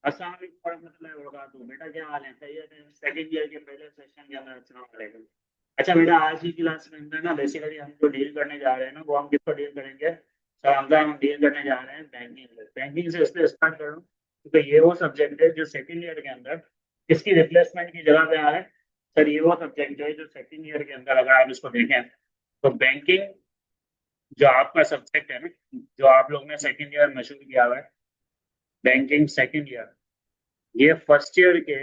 अस्सलाम वालेकुम warahmatullahi wabarakatuh। बेटा क्या हाल है? सही है? सेकंड ईयर के पहले सेशन के अंदर अस्सलाम वालेकुम। अच्छा बेटा, आज की क्लास में अंदर ना बेसिकली हम जो डील करने जा रहे हैं ना, वो हम किसको डील करेंगे? सर हम डील करने जा रहे हैं बैंकिंग। बैंकिंग से इसलिए स्टार्ट कर रहा हूँ क्योंकि ये वो सब्जेक्ट है जो सेकंड ईयर के अंदर किसकी रिप्लेसमेंट की जगह पे आ रहा है। सर ये वो सब्जेक्ट है जो सेकंड ईयर के अंदर अगर आप इसको देखें तो बैंकिंग जो आपका सब्जेक्ट है ना, जो आप लोग ने सेकंड ईयर में शुरू किया हुआ है, बैंकिंग सेकंड ईयर, ये फर्स्ट ईयर के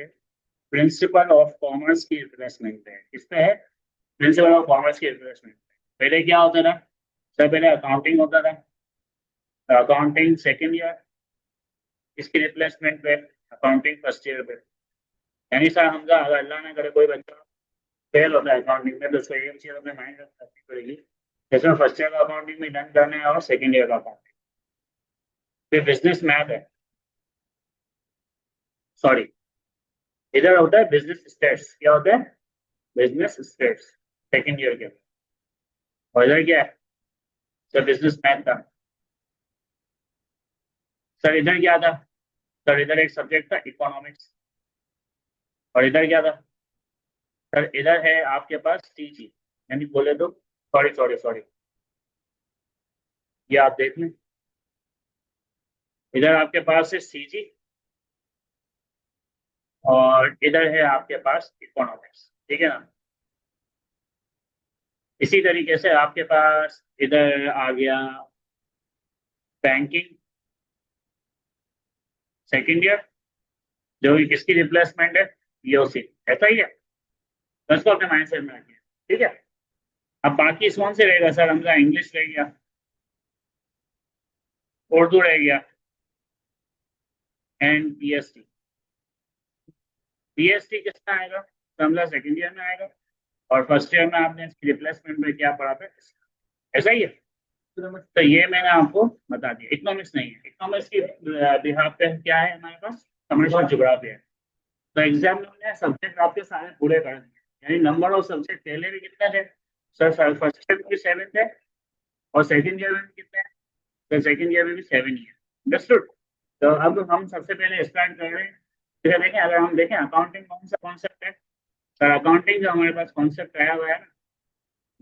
प्रिंसिपल ऑफ कॉमर्स की रिप्लेसमेंट है। किस पे है? प्रिंसिपल ऑफ कॉमर्स की रिप्लेसमेंट। पहले क्या होता था? सर पहले अकाउंटिंग होता था। अकाउंटिंग सेकंड ईयर, इसकी रिप्लेसमेंट पे अकाउंटिंग फर्स्ट ईयर पे। यानी सर हमजा अगर अल्लाह ना करे कोई बच्चा फेल होता है अकाउंटिंग में, तो उसको एक चीज अपने माइंड में रखनी पड़ेगी, जैसे फर्स्ट ईयर का अकाउंटिंग में डन करना है और सेकंड ईयर का अकाउंटिंग। फिर बिजनेस मैथ है, सॉरी, इधर होता है बिजनेस स्टेट्स। क्या होता है? बिजनेस स्टेट्स सेकंड ईयर के। और इधर क्या है? सर बिजनेस मैथ था। सर इधर क्या था? सर इधर एक सब्जेक्ट था इकोनॉमिक्स। और इधर क्या था? सर इधर है आपके पास टीजी, यानी बोले तो, सॉरी सॉरी सॉरी, ये आप देख लें, इधर आपके पास है सीजी और इधर है आपके पास इकोनॉमिक्स। ठीक है ना? इसी तरीके से आपके पास इधर आ गया बैंकिंग सेकंड ईयर, जो कि किसकी रिप्लेसमेंट है? ईओसी। ऐसा ही है, तो इसको अपने माइंड सेट में रखिए। ठीक है? अब बाकी कौन से रहेगा? सर हमका इंग्लिश रह गया, उर्दू रह गया, एंड पीएसटी। पीएसटी किसमें आएगा? समझा सेकंड ईयर में आएगा। और फर्स्ट ईयर में आपने इसकी रिप्लेसमेंट में क्या पढ़ा था? ऐसा ही है। तो ये मैंने आपको बता दिया। इकोनॉमिक्स नहीं है, इकोनॉमिक्स की बिहाफ पे क्या है हमारे पास? कमर्शियल ज्योग्राफी है। तो एग्जाम में हमने सब्जेक्ट आपके सारे पूरे कर दिए, यानी नंबर ऑफ सब्जेक्ट पहले भी कितने थे? सर फर्स्ट ईयर में भी 7 थे और सेकंड ईयर में भी कितने हैं? तो सेकंड ईयर में भी 7 ही है। अंडरस्टूड? तो अब हम सबसे पहले स्टार्ट कर रहे हैं। ठीक देखें, अगर हम देखें अकाउंटिंग कौन सा कॉन्सेप्ट है। सर अकाउंटिंग जो हमारे पास कॉन्सेप्ट आया हुआ है ना,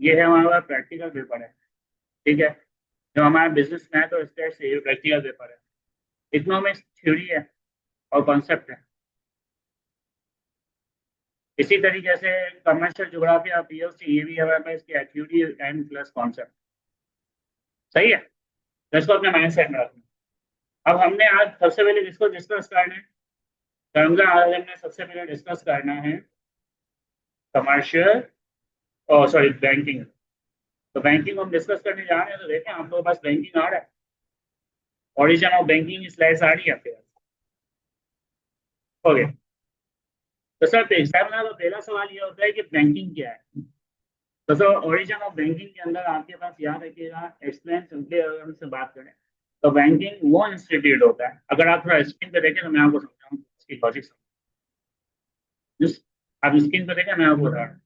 ये है हमारे पास प्रैक्टिकल पेपर है। ठीक है? जो हमारा बिजनेस मैथ और स्टेट से ये प्रैक्टिकल पेपर है। इकोनॉमिक्स थ्योरी है और कॉन्सेप्ट है। इसी तरीके से कमर्शियल ज्योग्राफी और पीओसी, ये भी हमारे पास इसकी थ्योरी एंड प्लस कॉन्सेप्ट। सही है? तो इसको अपने माइंड सेट में रखना। अब हमने आज सबसे पहले किसको डिस्कस करना है? समझा, आज हमने सबसे पहले डिस्कस करना है कमर्शियल, और सॉरी बैंकिंग। तो बैंकिंग हम डिस्कस करने जा रहे हैं, तो देखें आप लोगों के पास बैंकिंग आ रहा है, ऑरिजिन ऑफ बैंकिंग स्लाइड्स आ रही है आपके पास? ओके। तो सर एग्जाम में तो पहला सवाल ये होता है कि बैंकिंग क्या है। तो सर ओरिजिन ऑफ बैंकिंग के अंदर आपके पास याद रखिएगा, एक्सप्लेन सिंपली अगर हमसे बात करें तो बैंकिंग वो इंस्टीट्यूट होता है, अगर आप थोड़ा स्क्रीन पे देखें तो मैं आपको समझाऊँ इसकी लॉजिक। जिस आप स्क्रीन पे देखें, मैं आपको बता रहा हूँ।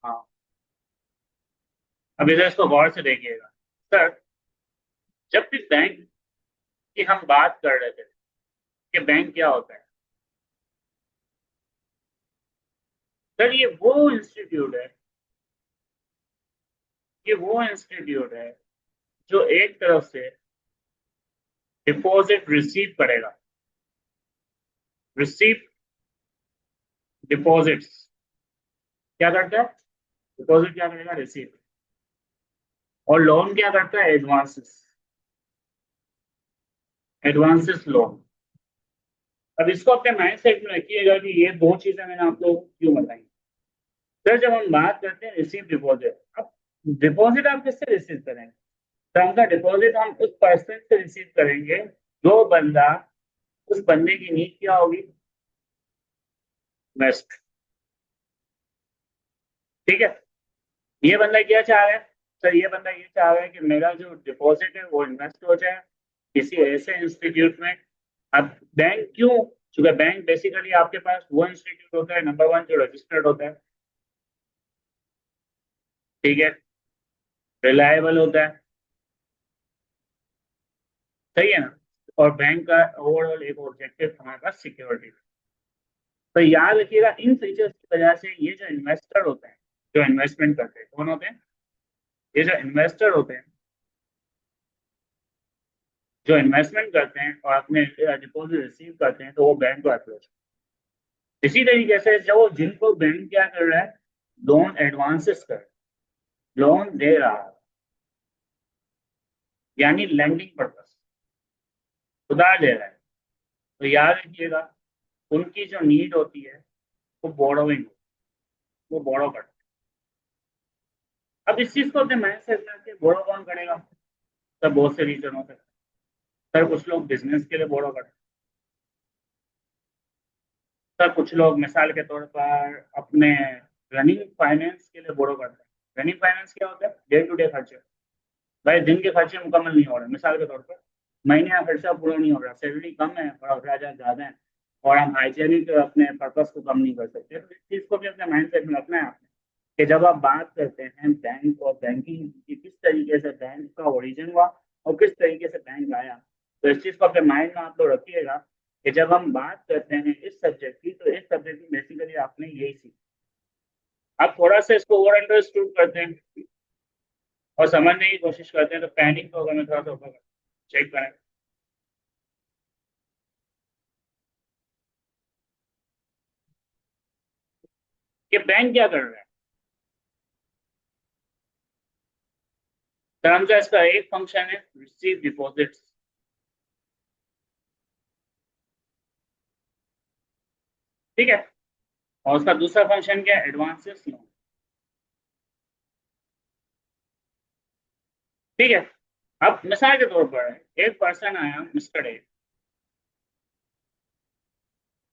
हाँ, अब इधर इसको गौर से देखिएगा। सर जब भी बैंक की हम बात कर रहे थे कि बैंक क्या होता है, सर ये वो इंस्टीट्यूट है जो एक तरफ से डिपॉजिट रिसीव करेगा। रिसीव डिपॉजिट्स क्या करता है? डिपॉजिट क्या करेगा? रिसीव। और लोन क्या करता है? एडवांसेस। Advances loan. अब इसको अपने माइंड सेट में रखिएगा कि ये दो चीजें मैंने आप लोगों को क्यों बताई। सर जब हम बात करते हैं रिसीव डिपॉजिट, अब डिपॉजिट आप किससे रिसीव करेंगे? तो हमका डिपॉजिट हम उस पर्सन से रिसीव करेंगे जो बंदा, उस बंदे की नीड क्या होगी? इन्वेस्ट। ठीक है? ये बंदा क्या चाह रहा है? सर ये बंदा ये चाह रहा है कि मेरा जो डिपॉजिट है वो इन्वेस्ट हो जाए किसी ऐसे इंस्टीट्यूट में। अब बैंक क्यों? क्योंकि बैंक बेसिकली आपके पास वो इंस्टीट्यूट होता है, नंबर वन, जो रजिस्टर्ड होता है। ठीक है? रिलायबल होता है। सही है ना। और बैंक का ओवरऑल एक ऑब्जेक्टिव हमारे पास सिक्योरिटी। तो याद रखिएगा इन फीचर्स की वजह से ये जो इन्वेस्टर होते हैं, जो इन्वेस्टमेंट करते हैं, कौन होते हैं? ये जो इन्वेस्टर होते हैं, जो इन्वेस्टमेंट करते हैं और अपने डिपॉजिट रिसीव करते हैं, तो वो बैंक को अप्रोच। इसी तरीके से जो जिनको बैंक क्या कर रहा है, लोन एडवांसेस कर, लोन दे रहा है, यानी लैंडिंग पर्पस, उधार दे रहा है, तो याद रखिएगा उनकी जो नीड होती है वो बोरोइंग, वो बोरो करते हैं। अब इस चीज को अपने माइंड सेट में रखिए, बोरो कौन करेगा? सर बहुत से रीजन होते हैं। सर कुछ लोग बिजनेस के लिए बोरो करते हैं। सर कुछ लोग मिसाल के तौर पर अपने रनिंग फाइनेंस के लिए बोरो करते हैं। रनिंग फाइनेंस क्या होता है? डे टू डे खर्चे। भाई दिन के खर्चे मुकम्मल नहीं हो रहे, मिसाल के तौर पर महीने का खर्चा पूरा नहीं हो रहा, सैलरी कम है और अखराज ज्यादा है, और हम हाइजेनिक अपने पर्पस को कम नहीं कर सकते। तो इस चीज को भी अपने माइंड सेट में रखना है आपने कि जब आप बात करते हैं बैंक और बैंकिंग की, किस तरीके से बैंक का ओरिजिन हुआ और किस तरीके से बैंक आया, तो इस चीज को अपने माइंड में आप लोग रखिएगा कि जब हम बात करते हैं इस सब्जेक्ट की, तो इस सब्जेक्ट में बेसिकली आपने यही सीखा। आप थोड़ा सा इसको ओवर अंडरस्टूड करते हैं और समझने की कोशिश करते हैं, तो पैनिक को अगर मैं थोड़ा सा ऊपर चेक करें कि बैंक क्या कर रहा है। तो समझा, इसका एक फंक्शन है रिसीव डिपॉजिट्स, ठीक है, और उसका दूसरा फंक्शन क्या है? एडवांसेस लोन, ठीक है। अब मिसाल के तौर पर एक पर्सन आया, मिस्टर ए,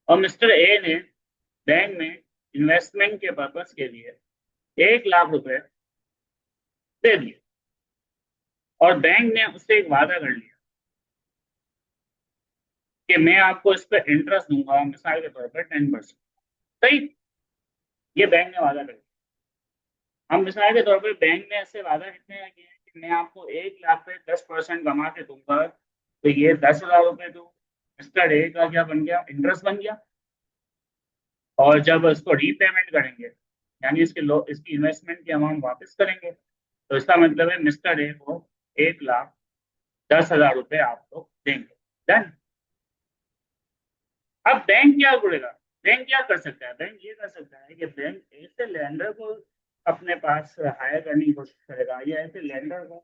और मिस्टर ए ने बैंक में इन्वेस्टमेंट के पर्पस के लिए 1 लाख रुपए दे दिए, और बैंक ने उससे एक वादा कर लिया कि मैं आपको इस पर इंटरेस्ट दूंगा, मिसाल के तौर पर 10%। सही, ये बैंक ने वादा कर लिया। हम मिसाल के तौर पर बैंक ने ऐसे वादा कितने किए हैं कि मैं आपको 1 लाख पे 10% कमा के दूंगा, तो ये 10,000 रुपए तो मिस्टर ए का क्या बन गया? इंटरेस्ट बन गया। और जब इसको रीपेमेंट करेंगे, यानी इसकी इन्वेस्टमेंट की अमाउंट वापस करेंगे, तो इसका मतलब है मिस्टर ए को 1,10,000 रुपए आप लोग देंगे। डन। अब बैंक क्या करेगा? बैंक क्या कर सकता है? बैंक ये कर सकता है कि बैंक ऐसे लैंडर को अपने पास हायर करने की कोशिश करेगा, या ऐसे लैंडर को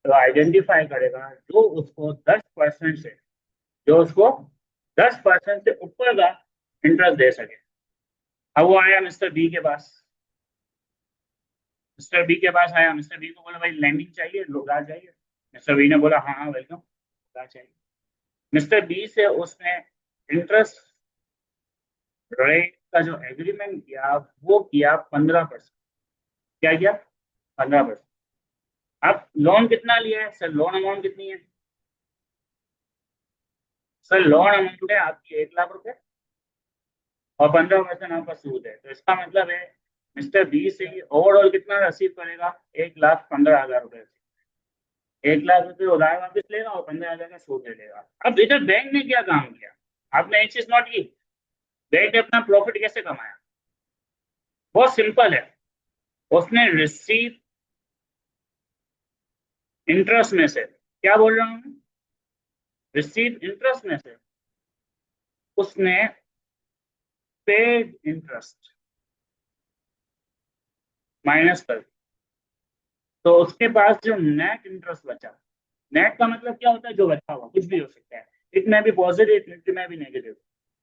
आइडेंटिफाई करेगा जो उसको 10% से, जो उसको 10% से ऊपर का इंटरेस्ट दे सके। अब वो आया मिस्टर बी के पास, मिस्टर बी के पास आया, मिस्टर बी को बोला भाई लैंडिंग चाहिए, लोगार चाहिए। मिस्टर बी ने बोला हाँ हाँ वेलकम, लोगार चाहिए। मिस्टर बी से उसने इंटरेस्ट रेट का जो एग्रीमेंट किया वो किया 15%। क्या किया? 15%। अब लोन कितना लिया है सर? लोन अमाउंट कितनी है सर? लोन अमाउंट है आपकी 1 लाख रुपए, और 15% आपका सूद है, तो इसका मतलब है मिस्टर बी से ओवरऑल कितना रिसीव करेगा? 1,15,000 रुपए। 1 लाख रुपए उधार वापस लेगा और 15,000 का सूद ले लेगा। अब इधर बैंक ने क्या काम किया? आपने एक चीज नोट की, बैंक ने अपना प्रॉफिट कैसे कमाया? बहुत सिंपल है, उसने रिसीव इंटरेस्ट में से, क्या बोल रहा हूँ, रिसीव इंटरेस्ट में से उसने पेड इंटरेस्ट माइनस कर, तो उसके पास जो नेट इंटरेस्ट बचा, नेट का मतलब क्या होता है? जो बचा हुआ, कुछ भी हो सकता है, इट में भी पॉजिटिव, इट में भी नेगेटिव।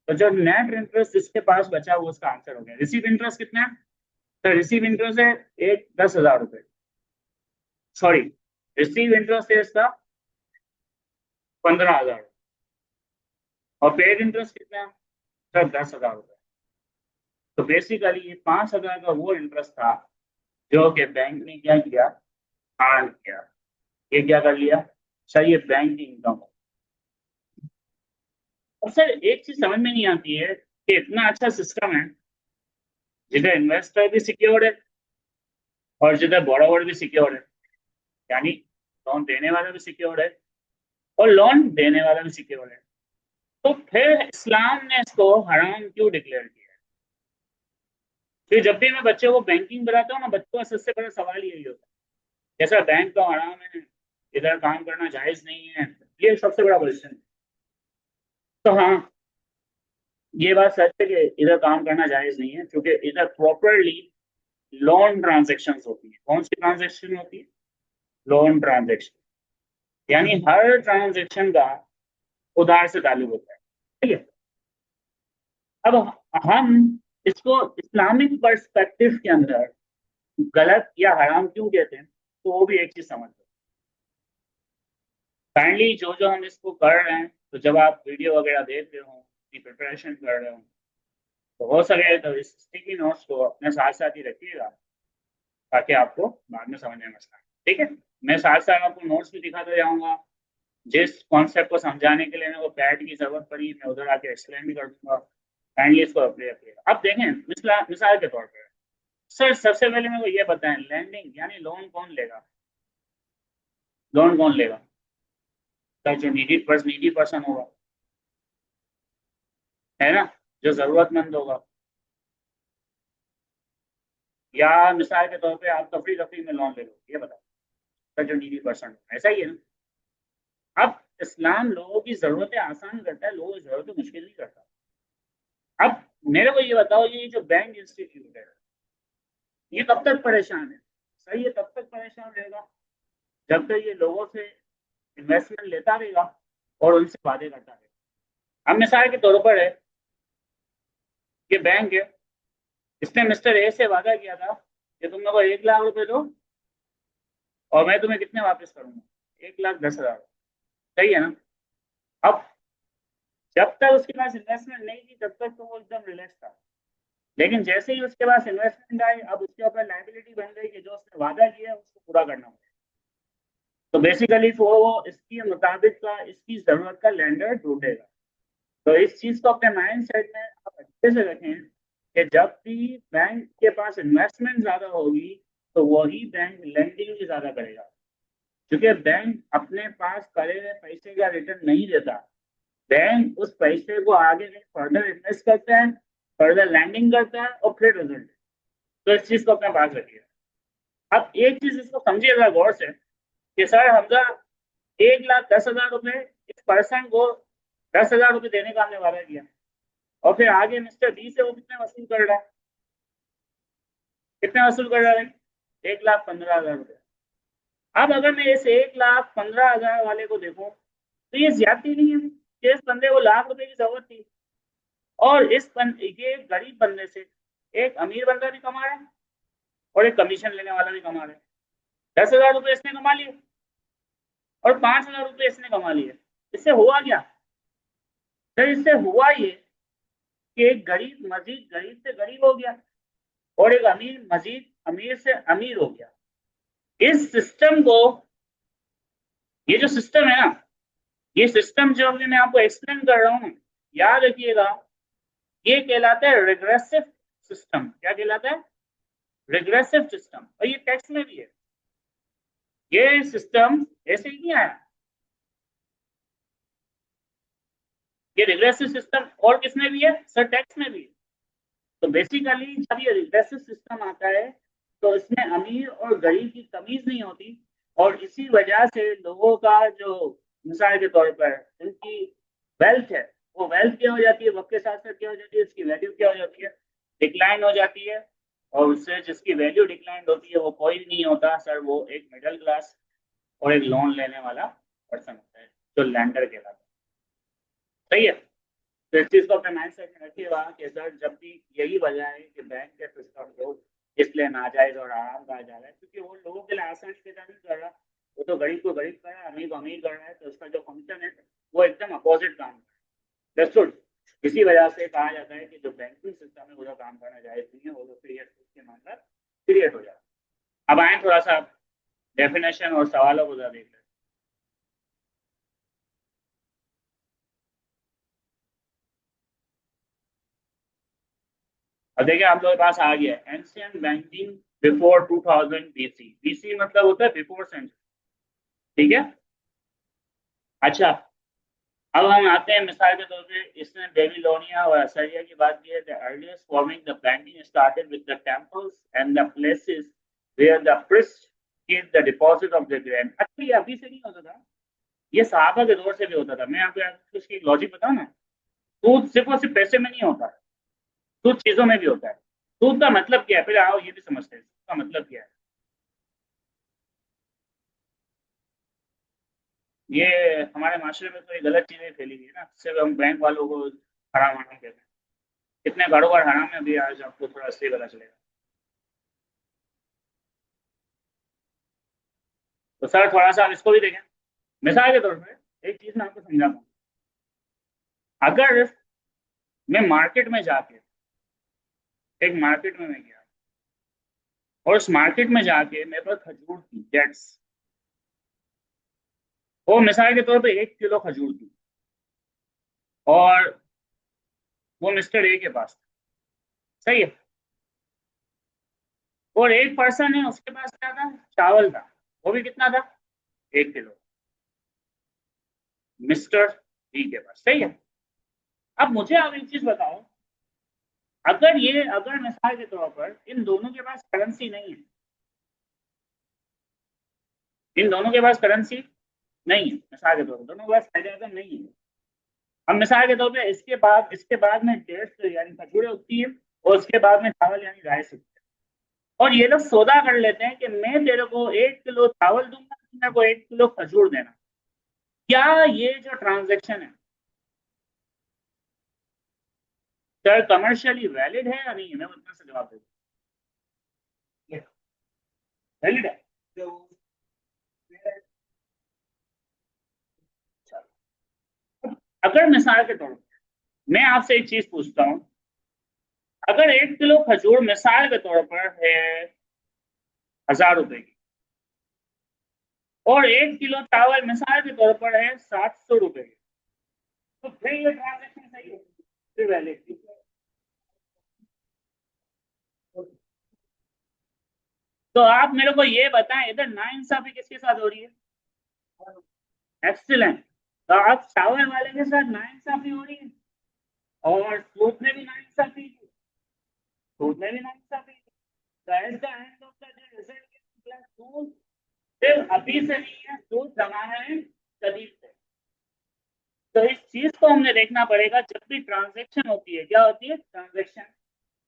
तो जो नेट इंटरेस्ट जिसके पास बचा हुआ, उसका आंसर हो गया। रिसीव इंटरेस्ट कितना है? तो रिसीव इंटरेस्ट है 10,000 रुपए, सॉरी, रिसीव इंटरेस्ट है इसका 15,000, और पेड इंटरेस्ट कितना है सर? 10,000 रुपए। तो बेसिकली ये 5,000 का वो इंटरेस्ट था जो कि बैंक ने क्या किया? अर्न किया। ये क्या कर लिया सर? ये बैंक की इनकम। और सर एक चीज समझ में नहीं आती है कि इतना अच्छा सिस्टम है जिधर इन्वेस्टर भी सिक्योर है और जिधर बोरोवर भी सिक्योर है, यानी लोन देने वाला भी सिक्योर है और लोन देने वाला भी सिक्योर है। तो फिर इस्लाम ने इसको हराम क्यों डिक्लेयर किया है? फिर जब भी मैं बच्चे को बैंकिंग बताता हूँ ना, बच्चों का सबसे बड़ा सवाल यही होता है, जैसा बैंक तो हराम है, इधर काम करना जायज नहीं है, ये सबसे बड़ा क्वेश्चन है। तो हाँ, ये बात सच है कि इधर काम करना जायज नहीं है, क्योंकि इधर प्रॉपरली लोन ट्रांजेक्शन होती है। कौन सी ट्रांजेक्शन होती है? Loan transaction. यानी हर ट्रांजेक्शन का उधार से ताल्लुक होता है। ठीक है। अब हम इसको इस्लामिक पर्सपेक्टिव के अंदर गलत या हराम क्यों कहते हैं, तो वो भी एक चीज समझ लो। काइंडली जो जो हम इसको कर रहे हैं, तो जब आप वीडियो वगैरह देख रहे हो, प्रिपरेशन कर रहे हो, तो हो सके तो इस स्टिकी नोट्स को अपने साथ साथ ही रखिएगा, ताकि आपको बाद में समझ में मसला आए। ठीक है। मैं साथ साथ आपको नोट्स भी दिखाते जाऊंगा। जिस कॉन्सेप्ट को समझाने के लिए मेरे को पैड की जरूरत पड़ी, मैं उधर आके एक्सप्लेन भी कर दूंगा। काइंडली इसको अप्लाई रखिएगा। अब देखें, मिसाल के तौर पर, सर सबसे पहले मेरे को ये बताएं, लैंडिंग यानी लोन कौन लेगा? लोन कौन लेगा? सर जो नीडी पर्सन होगा, है ना, जो जरूरतमंद होगा। या मिसाल के तौर पे आप तफरी तफरी में लोन ले लो, ये बताओ। सर जो नीडी पर्सन, ऐसा ही है ना। अब इस्लाम लोगों की जरूरतें आसान करता है, लोगों की जरूरतें मुश्किल नहीं करता। अब मेरे को ये बताओ, ये जो बैंक इंस्टीट्यूट है, ये कब तक परेशान है? सही, ये तब तक परेशान रहेगा जब तक ये लोगों से इन्वेस्टमेंट लेता रहेगा और उनसे वादे करता रहेगा। अब मिसाल के तौर पर है, ये बैंक है, इसने मिस्टर ए से वादा किया था कि तुम मेरे को 1 लाख रुपए दो और मैं तुम्हें कितने वापस करूंगा? 1,10,000। सही है ना। अब जब तक उसके पास इन्वेस्टमेंट नहीं थी, तब तक तो वो एकदम रिलैक्स था। लेकिन जैसे ही उसके पास इन्वेस्टमेंट आई, अब उसके ऊपर लाइबिलिटी बन गई कि जो उसने वादा किया है उसको पूरा करना होगा। तो बेसिकली वो इसके मुताबिक का, इसकी जरूरत का लेंडर ढूंढेगा। तो इस चीज को अपने माइंड सेट में आप अच्छे से रखें कि जब भी बैंक के पास इन्वेस्टमेंट ज्यादा होगी, तो वही बैंक लेंडिंग भी ज्यादा करेगा। क्योंकि बैंक अपने पास करे हुए पैसे का रिटर्न नहीं देता, बैंक उस पैसे को आगे फर्दर इन्वेस्ट करता है, फर्दर लैंडिंग करता है और फिर रिजल्ट। तो इस चीज को अपने पास रखिए। अब एक चीज इसको समझिएगा गौर से, कि सर हमजा 1,10,000 रुपए इस पर्सन को 10,000 रुपए देने का हमने वादा किया, और फिर आगे मिस्टर बी से वो कितने वसूल कर रहा है? कितने वसूल कर रहा है भाई? 1,15,000 रुपए। अब अगर मैं इस 1,15,000 वाले को देखूं, तो ये ज्यादा नहीं है कि इस बंदे को लाख रुपए की जरूरत थी, और ये गरीब बंदे से एक अमीर बंदा भी कमा रहा है और एक कमीशन लेने वाला भी कमा रहा है। 10,000 रुपये इसने कमा लिए और 5,000 रुपये इसने कमा लिए। इससे हुआ क्या? सर इससे हुआ ये कि एक गरीब मजीद गरीब से गरीब हो गया और एक अमीर मजीद अमीर से अमीर हो गया। इस सिस्टम को, ये जो सिस्टम है ना, ये सिस्टम जो अभी मैं आपको एक्सप्लेन कर रहा हूँ, याद रखिएगा, ये कहलाता है रिग्रेसिव सिस्टम। क्या कहलाता है? Regressive system. और ये टैक्स में भी है। ये सिस्टम ऐसे ही नहीं आया, ये रिग्रेसिव सिस्टम और किसमें भी है सर? टैक्स में भी है। तो बेसिकली जब ये रिग्रेसिव सिस्टम आता है, तो इसमें अमीर और गरीब की तमीज नहीं होती, और इसी वजह से लोगों का जो, मिसाल के तौर पर उनकी वेल्थ है, वो वेल्थ क्या हो जाती है, वक्त के साथ साथ क्या हो जाती है, इसकी वैल्यू क्या हो जाती है? डिक्लाइन हो जाती है। और उससे जिसकी वैल्यू डिक्लाइन होती है वो कोई भी नहीं होता सर, वो एक मिडिल क्लास और एक लोन लेने वाला पर्सन होता है, जो लैंडर कहलाता है। सही है। तो इस चीज को अपने माइंड सेट में रखिएगा कि सर जब भी, यही वजह है कि बैंक के सिस्टम को इसलिए नाजायज और आराम कहा जा रहा है, क्योंकि वो लोगों के लिए आसानी पैदा नहीं कर रहा, वो तो गरीब को गरीब कर रहा है, अमीर को अमीर कर रहा है। तो उसका जो फंक्शन है वो एकदम अपोजिट काम कर रहा है। इसी वजह से कहा जाता है कि जो बैंकिंग सिस्टम है वो काम करना जायज नहीं है, वो तो फिर मामला क्रिएट हो जाता है। अब आए थोड़ा सा डेफिनेशन और सवालों को जरा देख लें। अब देखिए आप लोगों के पास आ गया ancient banking before 2000 BC. BC मतलब होता है बिफोर सेंचुरी। ठीक है। अच्छा, अब हम आते हैं मिसाल के तौर पे, इसने बेबीलोनिया और असरिया की बात की है। The earliest forming the painting started with the temples and the places where the priest keep the deposit of the grand. अच्छा, ये अभी से नहीं होता था, ये सहाबा के दौर से भी होता था। मैं आपको इसकी लॉजिक बताऊं ना, सूद सिर्फ और सिर्फ पैसे में नहीं होता, सूद चीजों में भी होता है। सूद का मतलब क्या है, पहले आओ ये भी समझते हैं, सूद का मतलब क्या है। ये हमारे माशरे में थोड़ी गलत चीजें फैली हुई है ना, सिर्फ हम बैंक वालों को हराम हराम कहते हैं। कितने कारोबार हराम है अभी, आज आपको थोड़ा असली पता चलेगा। तो सर थोड़ा सा आप इसको भी देखें, मिसाल के तौर पर एक चीज मैं आपको समझाता हूँ। अगर मैं मार्केट में जाके, एक मार्केट में मैं गया और उस मार्केट में जाके मेरे पास खजूर थी, डेट्स, वो मिसाल के तौर पे 1 किलो खजूर थी, और वो मिस्टर ए के पास था, सही है। और एक पर्सन है उसके पास क्या था, चावल था, वो भी कितना था, 1 किलो, मिस्टर बी के पास, सही है। अब मुझे आप एक चीज बताओ, अगर मिसाल के तौर पर इन दोनों के पास करेंसी नहीं है, इन दोनों के पास करेंसी नहीं है, मिसाल के तौर पर दोनों के पास फायदा नहीं है। अब मिसाल के तौर पे इसके बाद में डेट्स यानी खजूरें उगती है, और उसके बाद में चावल यानी राइस उगती है। और ये लोग सौदा कर लेते हैं कि मैं तेरे को 1 किलो चावल दूंगा, मेरे को 1 किलो खजूर देना। क्या ये जो ट्रांजेक्शन है सर कमर्शियली वैलिड है या नहीं है, मैं उतना से जवाब देता हूँ, वैलिड है। तो अगर मिसाल के तौर पर मैं आपसे एक चीज पूछता हूँ, अगर 1 किलो खजूर मिसाल के तौर पर है 1000 रुपए की, और 1 किलो चावल मिसाल के तौर पर है 700 रुपए की, तो फिर ये ट्रांजेक्शन सही है, फिर वैलिड। तो आप मेरे को ये बताएं, इधर नाइंसाफी किसके साथ हो रही है, एक्सीलेंट। तो आप चावल वाले के साथ नाइंसाफी हो रही है, और सूद में भी नाइंसाफी, सूद में भी नाइंसाफी। तो at the end of the day result is सूद सिर्फ अभी से नहीं है, सूद जमाना है कदीम से। तो इस चीज को हमने देखना पड़ेगा, जब भी ट्रांजेक्शन होती है, क्या होती है ट्रांजेक्शन,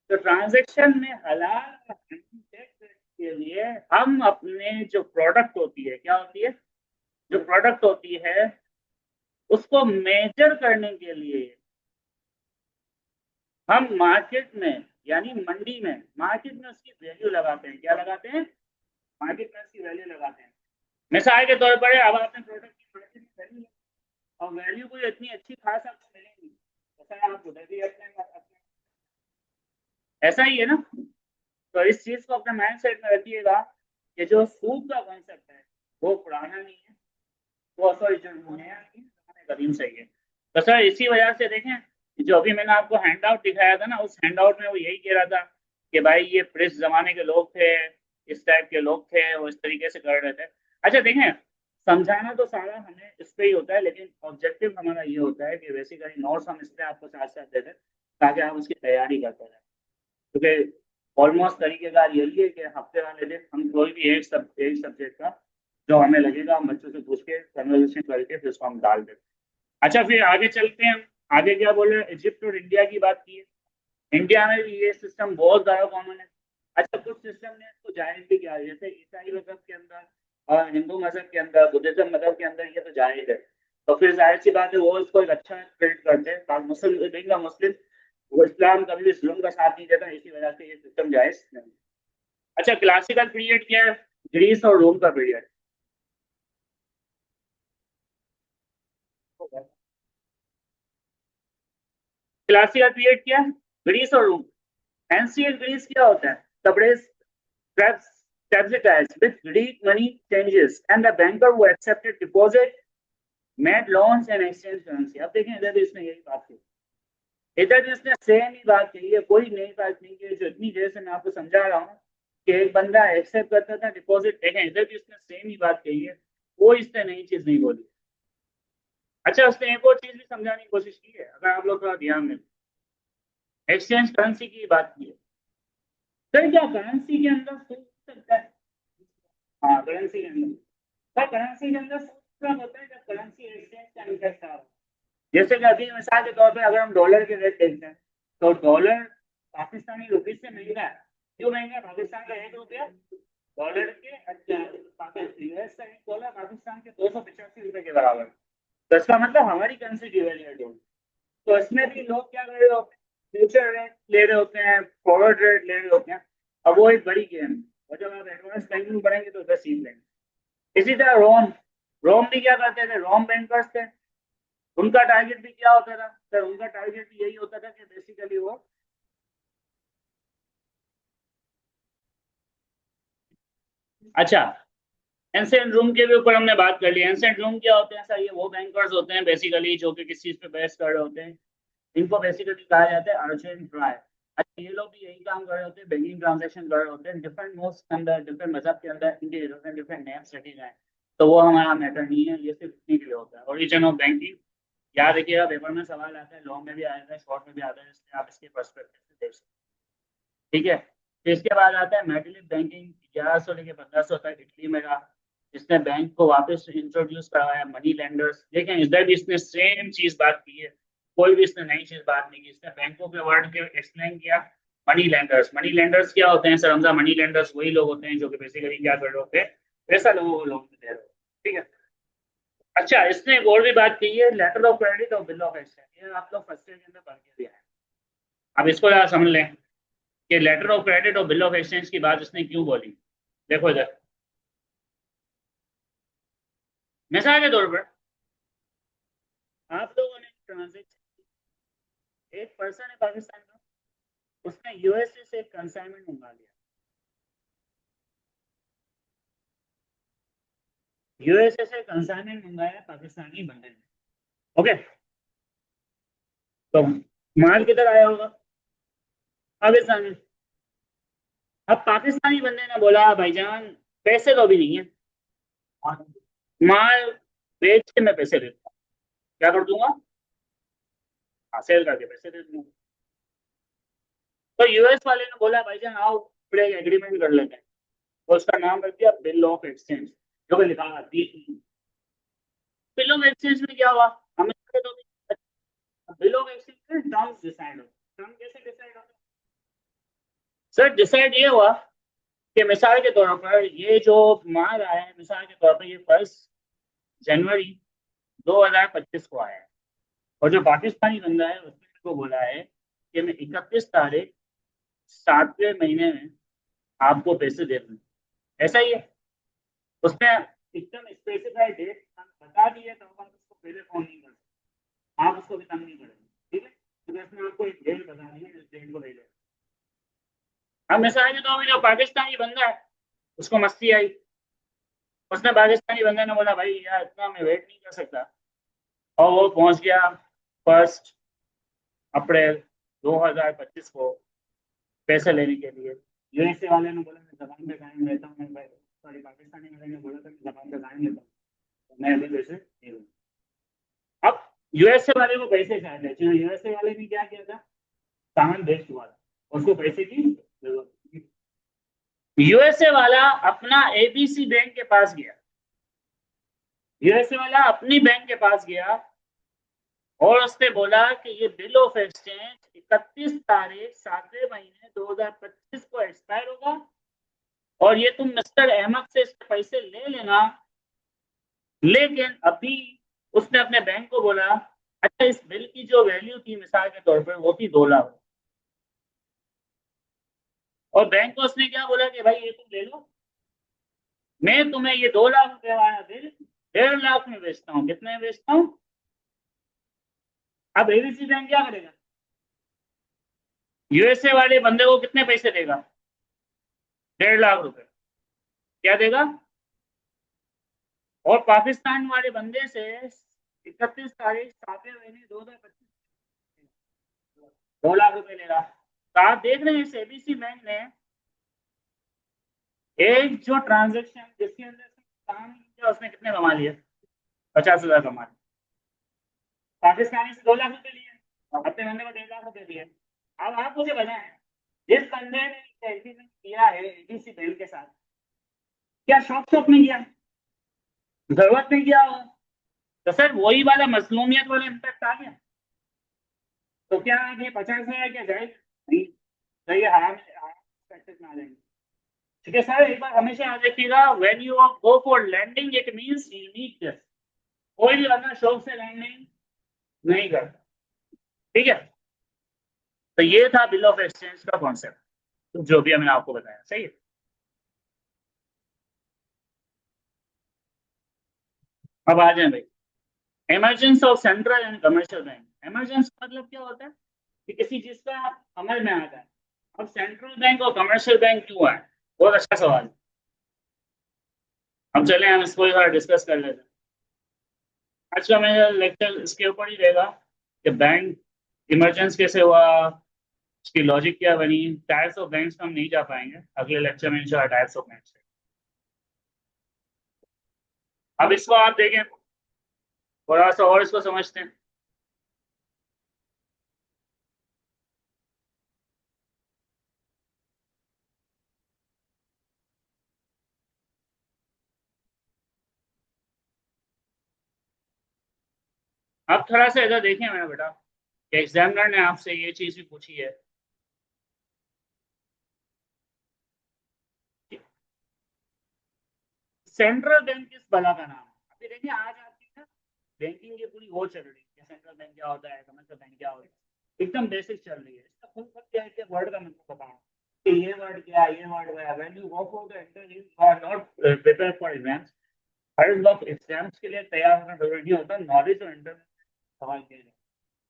तो ट्रांजेक्शन में हलाल और हराम टैक्स के लिए हम अपने जो प्रोडक्ट होती है, क्या होती है, जो प्रोडक्ट होती है उसको मेजर करने के लिए हम मार्केट में यानी मंडी में, मार्केट में उसकी वैल्यू लगाते हैं, क्या लगाते हैं, मार्केट में उसकी वैल्यू लगाते हैं। मिसाल के तौर पर अब आपने प्रोडक्ट की मार्केट में वैल्यू, और वैल्यू कोई इतनी अच्छी खास आपको मिलेगी, ऐसा आप उधर भी अपने ऐसा ही है ना। तो इस चीज को अपने माइंड सेट में रखिएगा कि जो सूद का कॉन्सेप्ट है वो पुराना नहीं है, वो सॉरी जो नया नहीं है, कदीम सही है। तो सर इसी वजह से देखें, जो अभी मैंने आपको हैंड आउट दिखाया था ना, उस हैंड आउट में वो यही कह रहा था कि भाई ये प्रेस जमाने के लोग थे, इस टाइप के लोग थे, वो इस तरीके से कर रहे थे। अच्छा देखें, समझाना तो सारा हमें इस पे ही होता है, लेकिन ऑब्जेक्टिव हमारा ये होता है कि बेसिकली नोट्स हम इसलिए आपको साथ साथ देते हैं ताकि आप उसकी तैयारी करते रहें। क्योंकि ऑलमोस्ट तरीकेकार यही है कि हफ्ते वाले दिन हम कोई भी एक सब्जेक्ट का जो हमें लगेगा हम बच्चों से पूछ के कन्वर्सेशन करके फिर उसको हम डाल देते हैं। अच्छा फिर आगे चलते हैं, आगे क्या बोल रहे हैं, इजिप्ट और इंडिया की बात की है। इंडिया में भी ये सिस्टम बहुत ज्यादा कॉमन है। अच्छा कुछ सिस्टम ने इसको जायज भी किया है, जैसे ईसाई मजहब के अंदर और हिंदू मजहब के अंदर, बुद्धिज्म मजहब के अंदर ये तो जायज है। तो फिर जाहिर सी बात है वो इसको एक अच्छा ट्रीट करते हैं, और मुस्लिम मुस्लिम वो इस्लाम कभी भी जुल्म का साथ नहीं देता, इसी वजह से ये सिस्टम जायज नहीं। अच्छा क्लासिकल पीरियड क्या है, ग्रीस और रोम का पीरियड। क्लासिकल पीरियड क्या है, ग्रीस और रोम। एंशियंट ग्रीस क्या होता है, Tabraiz stabilized with Greek money changes and the banker who accepted deposit made loans and exchange currency। अब देखें इधर भी इसने यही बात की, इधर भी इसने सेम ही बात कही है, कोई नई बात नहीं की, जो इतनी देर से मैं आपको समझा रहा हूँ कि एक बंदा एक्सेप्ट करता था डिपॉजिट, देखें इधर भी इसने सेम ही बात कही है, कोई इसने नई चीज नहीं बोली। अच्छा, उसने एक और चीज भी समझाने की कोशिश की है, अगर आप लोग थोड़ा ध्यान दें। एक्सचेंज करेंसी की बात की है, सर क्या करेंसी के अंदर सोच सकता है? हाँ, करेंसी के अंदर, सर करेंसी के अंदर सोच होता है जब करेंसी एक्सचेंज का इंटरेस्ट आ रहा है। जैसे कि अभी मिसाल के तौर पे अगर हम डॉलर के रेट देखते हैं, तो डॉलर पाकिस्तानी रुपीज से महंगा है। क्यों महंगा है? पाकिस्तान का 1 रुपया डॉलर के, अच्छा यूएस का 1 डॉलर पाकिस्तान के 285 रुपए के बराबर। तो इसका मतलब हमारी करेंसी डिवेल्यूएट होगी। तो इसमें भी लोग क्या कर रहे होते हैं, फ्यूचर रेट ले रहे होते हैं, फॉरवर्ड रेट ले रहे होते हैं। अब वो एक बड़ी गेम है, और जब आप एडवांस बैंकिंग पढ़ेंगे तो उधर सीख लेंगे। इसी तरह रोम, रोम भी क्या करते थे, रोम बैंकर्स थे। उनका टारगेट भी क्या होता था सर? उनका टारगेट भी यही होता था कि बेसिकली वो, अच्छा, एंसेंट रूम के भी ऊपर हमने बात कर ली। एंसेंट रूम क्या होते हैं सर? ये वो बैंकर्स होते हैं बेसिकली जो कि किसी चीज पे बेस कर रहे होते हैं। इनको बेसिकली कहा जाता है अर्जेंट ट्राई। अच्छा, ये लोग भी यही काम कर रहे होते हैं, बैंकिंग ट्रांजेक्शन कर रहे होते हैं। डिफरेंट मोड्स के अंदर, डिफरेंट मजहब के अंदर इनके डिफरेंट डिफरेंट नेम्स रखे गए हैं। तो वो हमारा मैटर नहीं है, ये सिर्फ इतनी के लिए होता है। ओरिजिन ऑफ बैंकिंग याद रखिएगा, पेपर में सवाल आता है, लॉन्ग में भी आता है, शॉर्ट में भी आता है, इसलिए आप इसके पर्सपेक्टिव से देख सकते हैं। ठीक है। फिर इसके बाद आता है मेटलिक बैंकिंग, 1100 लेके 1500 तक इटली में रहा। इसने बैंक को वापस इंट्रोड्यूस करवाया, मनी लेंडर्स। देखें इधर भी इसने सेम चीज बात की है, कोई भी इसने नई चीज बात नहीं की। इसने बैंकों के वर्ड के एक्सप्लेन किया। मनी लेंडर्स, मनी लेंडर्स क्या होते हैं सर? हमजा, मनी लेंडर्स वही लोग होते हैं जो कि बेसिकली क्या कर रहे होते हैं, पैसा लोगों को लोन दे रहे होते हैं। ठीक है। अच्छा, इसने एक और भी बात की है, लेटर ऑफ क्रेडिट और बिल ऑफ एक्सचेंज। ये आप लोग फर्स्ट ईयर के अंदर पढ़ के दिया है। अब इसको जरा समझ लें कि लेटर ऑफ क्रेडिट और बिल ऑफ एक्सचेंज की बात इसने क्यों बोली। देखो इधर, मिसाल के तौर पर आप लोगों ने ट्रांजेक्शन, एक पर्सन है पाकिस्तान का, उसने यूएसए से एक कंसाइनमेंट मंगा लिया। यूएसए से कंसाइनमेंट मंगाया पाकिस्तानी बंदे ने। ओके। तो माल किधर आया होगा? पाकिस्तान में। अब पाकिस्तानी बंदे ने बोला भाईजान पैसे तो अभी नहीं है, माल बेच के मैं पैसे देता हूँ। क्या कर दूंगा? हाँ, सेल करके पैसे दे दूंगा। तो यूएस वाले ने बोला भाईजान आओ, बड़े एग्रीमेंट कर लेते हैं। तो उसका नाम रख दिया बिल ऑफ एक्सचेंज, जो कि लिखा है बिल ऑफ एक्सचेंज में क्या हुआ? हमें तो बिल ऑफ एक्सचेंज में टर्म्स डिसाइड हो। टर्म कैसे डिसाइड होता है सर? डिसाइड ये हुआ कि मिसाल के तौर पर ये जो माल आया है, मिसाल के तौर पर ये 1 जनवरी 2025 को आया है। और जो पाकिस्तानी बंदा है उसने को बोला है कि मैं 31 तारीख 7वें महीने में आपको पैसे दे दूँ। ऐसा ही है। उसने एकदम स्पेसिफाइड डेट बता दी है, तो आप उसको पहले फोन नहीं कर सकते, आप उसको भी तंग नहीं करेंगे। ठीक है, तो इसने आपको एक डेट बता दी है, इस डेट को ले लो। अब मिसाल के तौर पर जो पाकिस्तानी बंदा है उसको मस्ती आई। उसने पाकिस्तानी बंदे ने बोला भाई यार इतना मैं वेट नहीं कर सकता, और वो पहुंच गया 1 अप्रैल 2025 को पैसे लेने के लिए। यूएसए वाले ने बोला मैं जबान पे कायम रहता हूँ, मैं सॉरी पाकिस्तानी वाले ने बोला था मैं जबान पे कायम रहता हूँ, तो मैं अभी पैसे दे दूँ। अब यूएसए वाले को पैसे चाहिए थे, यूएसए वाले ने क्या किया था, सामान भेज चुका था, उसको पैसे की जरूरत थी। यूएसए वाला अपना एबीसी बैंक के पास गया, यूएसए वाला अपनी बैंक के पास गया और उसने बोला कि ये बिल ऑफ एक्सचेंज 31 तारीख 7वें महीने 2025 को एक्सपायर होगा, और ये तुम मिस्टर अहमद से इसके पैसे ले लेना। लेकिन अभी उसने अपने बैंक को बोला, अच्छा इस बिल की जो वैल्यू थी मिसाल के तौर पर वो थी 2 लाख, और बैंक को उसने क्या बोला कि भाई ये तुम ले लो, मैं तुम्हें ये 2 लाख रुपए वाला बिल 1.5 लाख में बेचता हूँ। कितने में बेचता हूँ? अब एबीसी बैंक क्या करेगा? यूएसए वाले बंदे को कितने पैसे देगा? 1.5 लाख रुपए। क्या देगा? और पाकिस्तान वाले बंदे से 31 तारीख 7वें महीने 2025 2 लाख रुपए ले रहा। तो आप देख रहे हैं इस एबीसी बैंक ने एक जो ट्रांजेक्शन जिसके अंदर काम किया उसने कितने कमा लिए? 50,000 कमा लिए। पाकिस्तानी से 2 लाख रुपए लिए, अपने बंदे को 1.5 लाख रुपए दिए। अब आप मुझे बताएं, जिस बंदे ने एग्रीमेंट किया है एबीसी बैंक के साथ, क्या शौक शौक में किया, जरूरत नहीं किया होगा, तो सर वही वाला मजलूमियत वाला इम्पैक्ट आ गया। तो क्या आप ये 50,000 क्या जाएगा? नहीं, तो ये हराम प्रैक्टिस में आ जाएंगे। ठीक है सर, एक बार हमेशा याद रखिएगा, when you go for landing it means you need this. कोई भी बंदा शौक से लैंडिंग नहीं करता। ठीक है, तो ये था बिल ऑफ एक्सचेंज का कॉन्सेप्ट, तो जो भी मैंने आपको बताया सही है। अब आ जाए भाई, emergence of central and commercial bank. Emergence मतलब क्या होता है कि किसी चीज का अमल में आता है। अब सेंट्रल बैंक और कमर्शियल बैंक क्यों है, बहुत अच्छा सवाल है। अब चले हम इसको थोड़ा डिस्कस कर लेते हैं। आज का मेरा लेक्चर इसके ऊपर ही रहेगा कि बैंक इमरजेंस कैसे हुआ, उसकी लॉजिक क्या बनी। टाइप्स ऑफ बैंक्स हम नहीं जा पाएंगे, अगले लेक्चर में इंशाल्लाह टाइप्स ऑफ बैंक्स। अब इसको आप देखें, थोड़ा सा और इसको समझते हैं। अब थोड़ा सा इधर देखें मेरा बेटा, कि एग्जामिनर ने आपसे ये चीज भी पूछी है, सेंट्रल बैंक किस बला का नाम है। अभी देखिए आज आपकी ना बैंकिंग की पूरी वो चल रही है कि सेंट्रल बैंक क्या होता है, कमर्शियल बैंक क्या होता है, एकदम बेसिक चल रही है। इसका फुल फॉर्म क्या है, कि वर्ड का मतलब बताऊं कि ये वर्ड क्या है, ये वर्ड क्या है। When you go for the interview और नॉट प्रिपेयर फॉर एग्जाम्स, हर वक्त एग्जाम्स के लिए तैयार होना जरूरी नहीं होता, नॉलेज और इंटरव्यू सवाल किए जाए।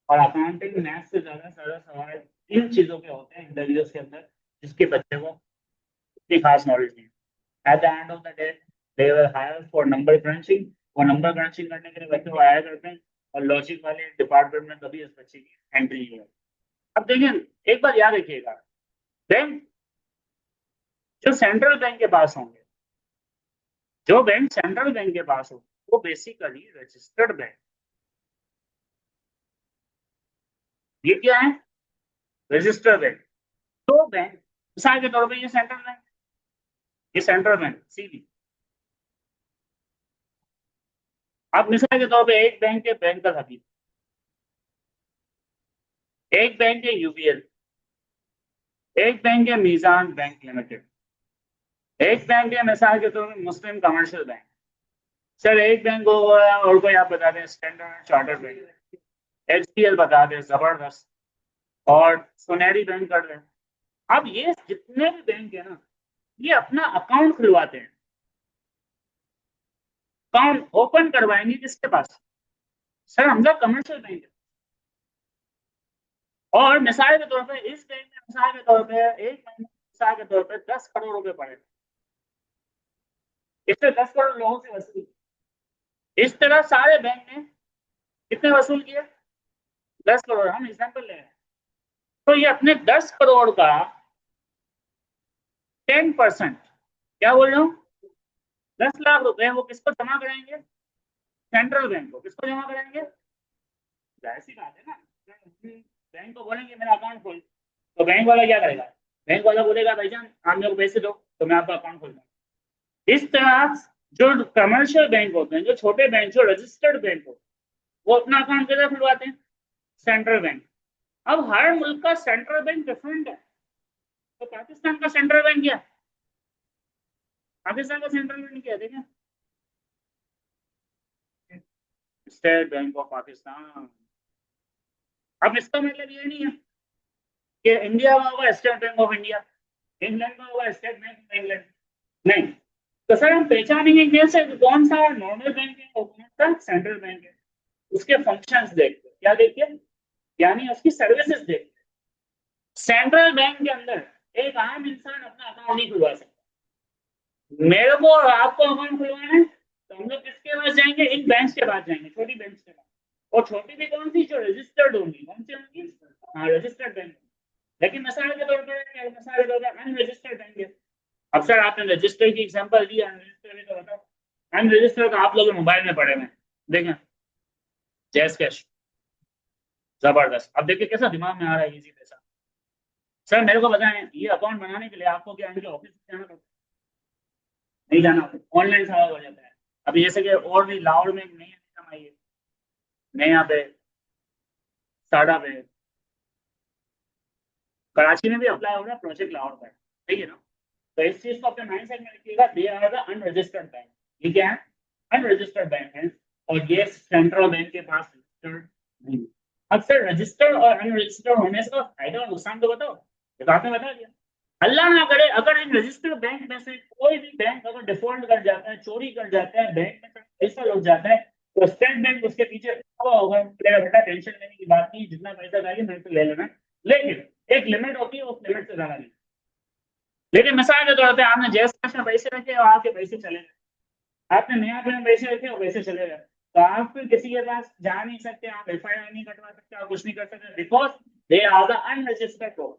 और अकाउंटिंग मैथ्स से ज्यादा सवाल इन चीजों के होते हैं इंटरव्यूज के अंदर, जिसके बच्चे को इतनी खास नॉलेज नहीं है। Eight the end of the day they will hire for number crutching, और नंबर क्रंचिंग करने के लिए बच्चे को हायर करते हैं, और लॉजिक वाले डिपार्टमेंट में कभी इस बच्चे की एंट्री नहीं है। अब देखिए एक बार याद रखिएगा, बैंक जो सेंट्रल बैंक के पास होंगे, जो बैंक सेंट्रल बैंक के पास हो, वो बेसिकली रजिस्टर्ड बैंक। ये क्या है, रजिस्टर्ड बैंक। तो बैंक मिसाल के तौर पर ये सेंट्रल बैंक, ये सेंट्रल बैंक सीधी। अब मिसाल के तौर पे एक बैंक के बैंकर हबीब, एक बैंक है यूबीएल, एक बैंक है मीजान बैंक लिमिटेड, एक बैंक है मिसाल के तौर पे मुस्लिम कमर्शियल बैंक। सर एक बैंक होगा और कोई आप बता दें, स्टैंडर्ड चार्टर्ड बैंक, एचडीएल बता दें, जबरदस्त, और सुनहरी बैंक कर दें। अब ये जितने भी बैंक है ना, ये अपना अकाउंट खुलवाते हैं। अकाउंट ओपन करवाएंगे किसके पास, सर हमजा कमर्शियल बैंक है। और मिसाल के तौर पे इस बैंक में मिसाल के तौर पे एक बैंक में मिसाल के तौर पे 10 करोड़ रुपए पड़े, इससे 10 करोड़ लोगों से वसूल। इस तरह सारे बैंक ने कितने वसूल किए, 10 करोड़। हम एग्जाम्पल ले रहे हैं, तो ये अपने 10 करोड़ का 10%, क्या बोल रहा हूँ, 10 लाख रुपए वो किसको जमा कराएंगे, सेंट्रल बैंक को। किसको जमा कराएंगे, जाहिर सी बात है ना, बैंक को बोलेंगे मेरा अकाउंट खोल, तो बैंक वाला क्या करेगा, बैंक वाला बोलेगा भाईजान आप मेरे को पैसे दो तो मैं आपका अकाउंट खोलता हूँ। इस तरह जो कमर्शियल बैंक होते हैं, जो छोटे बैंक, जो रजिस्टर्ड बैंक हो, वो अपना अकाउंट किधर खुलवाते हैं, सेंट्रल बैंक। अब हर मुल्क का सेंट्रल बैंक डिफरेंट है। तो पाकिस्तान का सेंट्रल बैंक क्या, पाकिस्तान का सेंट्रल बैंक क्या देखें, स्टेट बैंक ऑफ पाकिस्तान। अब इसका मतलब ये नहीं है कि इंडिया में होगा state bank of India, England में होगा स्टेट बैंक ऑफ इंग्लैंड, नहीं। तो सर हम पहचानेंगे कैसे कौन सा नॉर्मल बैंक है और कौन सा सेंट्रल बैंक है, उसके फंक्शंस देखते, क्या देखिए, यानी उसकी सर्विसेज देखते। सेंट्रल बैंक के अंदर एक आम इंसान अपना अकाउंट नहीं खुलवा सकता। मेरे को और आपको अकाउंट खुलवाना है तो हम लोग किसके पास जाएंगे, इन बैंक्स के पास जाएंगे, छोटी बैंक्स के पास। और छोटी भी कौन सी, जो रजिस्टर्ड होंगी, कौन सी होंगी, हाँ रजिस्टर्ड बैंक। लेकिन मिसाल के तौर पर मिसाल के तौर पर अनरजिस्टर्ड बैंक है। अब सर आपने रजिस्टर की एग्जांपल दी, अनरजिस्टर्ड भी तो बताओ। अनरजिस्टर्ड तो आप लोग मोबाइल में पड़े हुए हैं, देखें जैस कैश, जबरदस्त। अब देखिए कैसा दिमाग में आ रहा है इजी पैसा। सर मेरे को बताएं, ये अकाउंट बनाने के लिए आपको क्या इनके ऑफिस में जाना पड़ता है? नहीं जाना, ऑनलाइन सारा हो जाता है। अभी जैसे कि और भी लाहौर में नहीं है कमाई है, नहीं यहाँ पे, साडा पे, कराची में भी अप्लाई हो रहा है प्रोजेक्ट लाहौर का, ठीक है ना। तो इस चीज को अपने माइंड सेट में रखिएगा, they are the unregistered bank. ये क्या है? अनरजिस्टर्ड बैंक है, और ये सेंट्रल बैंक के पास रजिस्टर्ड नहीं है। अक्सर रजिस्टर्ड और अनरजिस्टर्ड होने से फायदा और नुकसान तो बताओ, ये तो आपने बता दिया। अल्लाह ना करे अगर इन रजिस्टर्ड बैंक में से कोई भी बैंक अगर डिफॉल्ट कर जाता है, चोरी कर जाता है, बैंक में से पैसा लुट जाता है, तो स्टेट बैंक उसके पीछे लगा होगा, मेरा बेटा टेंशन लेने की बात नहीं, जितना पैसा चाहिए मेरे से ले लेना, लेकिन एक लिमिट होती है, उस लिमिट से ज्यादा नहीं। लेकिन मिसाल के तौर पर आपने जैस कैश में पैसे रखे और आपके पैसे चले गए, आपने नया पे में पैसे रखे और पैसे चले गए, तो आप फिर किसी के पास जा नहीं सकते, आप FIR नहीं कटवा सकते, आप कुछ नहीं कर सकते, because they are the unregistered.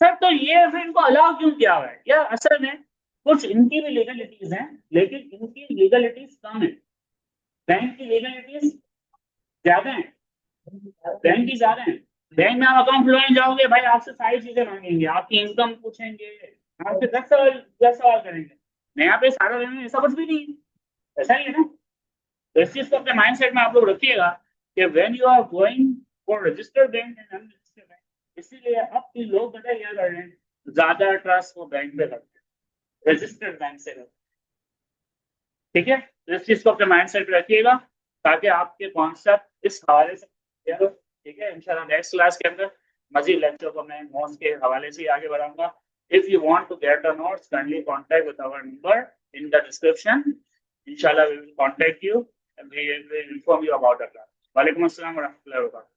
Sir तो ये फिर इनको अलाउ क्यों किया हुआ है? या असल में कुछ इनकी भी लीगलिटीज हैं, लेकिन इनकी लीगलिटीज कम है, बैंक की लीगलिटीज ज्यादा है, बैंक की ज्यादा है। बैंक में आप अकाउंट खुलवाने जाओगे भाई, आपसे सारी चीजें मांगेंगे, आपकी इनकम पूछेंगे, आपसे 10 सवाल करेंगे। मैं यहाँ पे सारा बैंक में ऐसा कुछ भी नहीं है, ऐसा ही है ना। तो इस चीज को अपने माइंड सेट में आप लोग रखिएगा कि when you are going for registered bank and unregistered bank, इसीलिए अब भी लोग पता क्या कर रहे हैं, ज्यादा ट्रस्ट वो बैंक पे करते हैं, रजिस्टर्ड बैंक से करते हैं। ठीक है, तो इस चीज को अपने माइंड सेट पे रखिएगा, ताकि आपके कॉन्सेप्ट इस हवाले से clear हो। ठीक है, इंशाल्लाह नेक्स्ट क्लास के अंदर मजीद लेक्चर को मैं नोट्स के हवाले से ही आगे बढ़ाऊंगा। If you want to get the notes kindly contact with our number in the description. इंशाल्लाह we will contact you and we will inform you about the class. Walaikum Assalam wa rahmatullahi wa barakatuh.